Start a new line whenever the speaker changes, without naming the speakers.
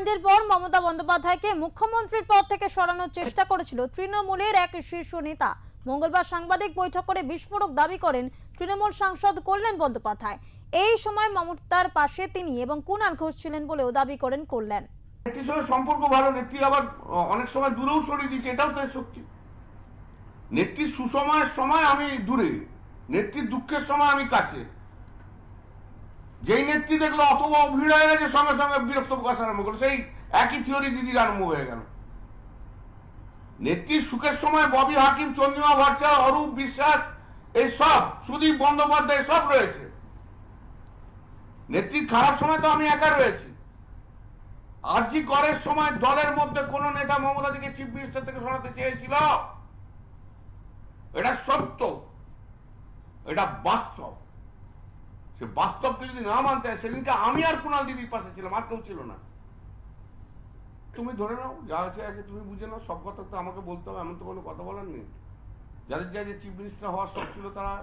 কাণ্ডের পর মমতা বন্দ্যোপাধ্যায়কে মুখ্যমন্ত্রীর পদ থেকে সরানোর চেষ্টা করেছিল তৃণমূলের এক শীর্ষ নেতা। মঙ্গলবার সাংবাদিক বৈঠক করে বিস্ফোরক দাবি করেন তৃণমূল সাংসদ কল্যাণ বন্দ্যোপাধ্যায়। এই সময় মমতার পাশে তিনি এবং কুণাল ঘোষ ছিলেন বলেও দাবি করেন কল্যাণ।
নেত্রীর সঙ্গে সম্পর্ক ভালো, নেত্রী আবার অনেক সময় দূরেও সরিয়ে দিচ্ছে, এটাও তো শক্তি। নেত্রীর সুসময়ের সময় আমি দূরে, নেত্রীর দুঃখের সময় আমি কাছে। যেই নেত্রী দেখলো অত ভিড় হয়ে গেছে, সঙ্গে সঙ্গে বিরক্ত প্রকাশ আরম্ভ করলো, সেই একই থিওরি দিদির আরম্ভ হয়ে গেল। নেত্রীর সুখের সময় ববি হাকিম, চন্দ্রিমা ভট্টাচার্য, অরূপ বিশ্বাস, এই সব, সুদীপ বন্দ্যোপাধ্যায় সব রয়েছে। নেত্রীর খারাপ সময় তো আমি একা রয়েছি। আরজি করের সময় দলের মধ্যে কোন নেতা মমতা দিকে চিফ মিনিস্টার থেকে সরাতে চেয়েছিল? এটা সত্য, এটা বাস্তব। সে বাস্তবকে যদি না মানতে হয়, সেদিনকে আমি আর কুণাল দিদির পাশে ছিলাম, আর কেউ ছিল না। তুমি ধরে নাও, যা আছে আছে, তুমি বুঝে নাও। সব কথা তো আমাকে বলতে হবে এমন তো কোনো কথা বলার নেই। যাদের যা যে চিফ মিনিস্টার হওয়ার শখ ছিল, তারা